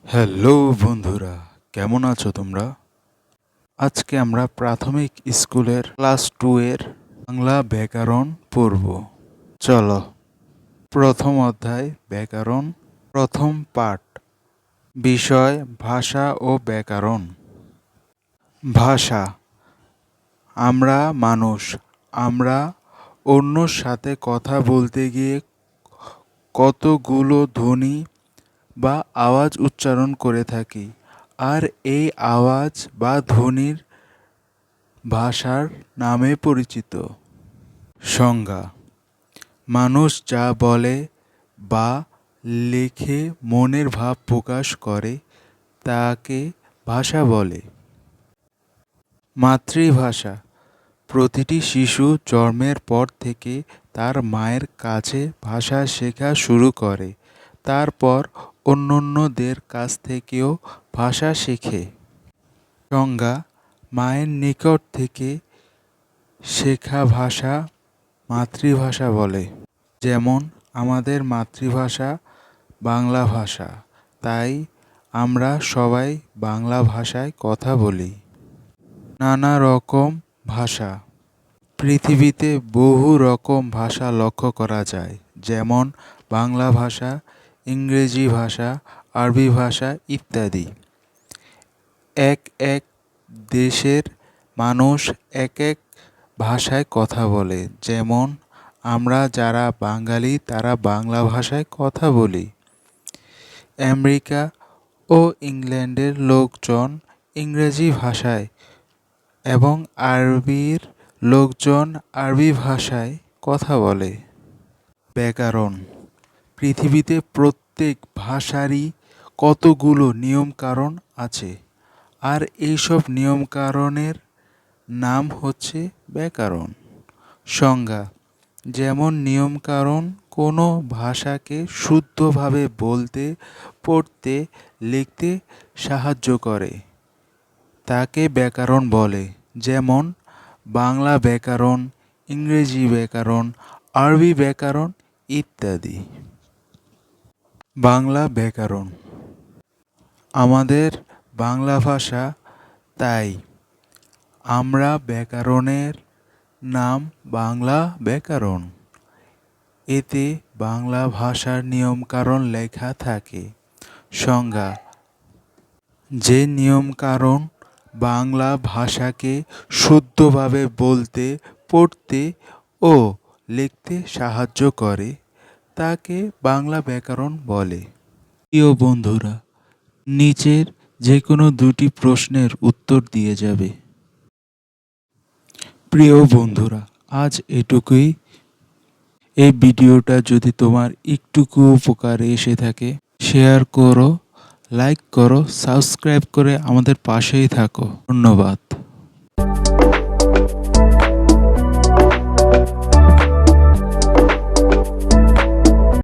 Hello বন্ধুরা, কেমন আছো তোমরা? আজকে আমরা প্রাথমিক স্কুলের ক্লাস 2 এর বাংলা ব্যাকরণ পড়ব। চলো, প্রথম অধ্যায় ব্যাকরণ, প্রথম পাঠ, বিষয় ভাষা ও ব্যাকরণ। ভাষা। আমরা মানুষ, আমরা অন্যর সাথে কথা বলতে গিয়ে কতগুলো ধ্বনি বা আওয়াজ উচ্চারণ করে থাকি, আর এই আওয়াজ বা ধ্বনির ভাষার নামে পরিচিত। সংজ্ঞা: মানুষ যা বলে বা লেখে মনের ভাব প্রকাশ করে তাকে ভাষা বলে। মাতৃভাষা: প্রতিটি শিশু জন্মের পর থেকে তার মায়ের কাছে ভাষা শেখা শুরু করে, তারপর অন্যান্যদের কাছ থেকেও ভাষা শেখে। সংজ্ঞা: মায়ের নিকট থেকে শেখা ভাষা মাতৃভাষা বলে। যেমন আমাদের মাতৃভাষা বাংলা ভাষা, তাই আমরা সবাই বাংলা ভাষায় কথা বলি। নানা রকম ভাষা। পৃথিবীতে বহু রকম ভাষা লক্ষ্য করা যায়, যেমন বাংলা ভাষা, ইংরেজি ভাষা, আরবি ভাষা ইত্যাদি। এক এক দেশের মানুষ এক এক ভাষায় কথা বলে, যেমন আমরা যারা বাঙালি তারা বাংলা ভাষায় কথা বলি। আমেরিকা ও ইংল্যান্ডের লোকজন ইংরেজি ভাষায় এবং আরবির লোকজন আরবি ভাষায় কথা বলে। ব্যাকরণ। পৃথিবীতে প্রত্যেক ভাষারই কতগুলো নিয়মকানুন আছে, আর এইসব নিয়মকানুনের নাম হচ্ছে ব্যাকরণ। সংজ্ঞা: যেমন নিয়মকানুন কোনো ভাষাকে শুদ্ধভাবে বলতে, পড়তে, লিখতে সাহায্য করে, তাকে ব্যাকরণ বলে। যেমন বাংলা ব্যাকরণ, ইংরেজি ব্যাকরণ, আরবি ব্যাকরণ ইত্যাদি। বাংলা ব্যাকরণ আমাদের বাংলা ভাষা, তাই আমরা ব্যাকরণের নাম বাংলা ব্যাকরণ। এতে বাংলা ভাষার নিয়মকানুন লেখা থাকে। সংজ্ঞা: যে নিয়মকানুন বাংলা ভাষাকে শুদ্ধভাবে বলতে, পড়তে ও লিখতে সাহায্য করে তাকে বাংলা ব্যাকরণ বলে। প্রিয় বন্ধুরা, নিচের যে কোনো দুটি প্রশ্নের উত্তর দিয়ে যাবে। প্রিয় বন্ধুরা, আজ এটুকুই। এই ভিডিওটা যদি তোমার একটুকু উপকারে এসে থাকে, শেয়ার করো, লাইক করো, সাবস্ক্রাইব করে আমাদের পাশেই থাকো। ধন্যবাদ।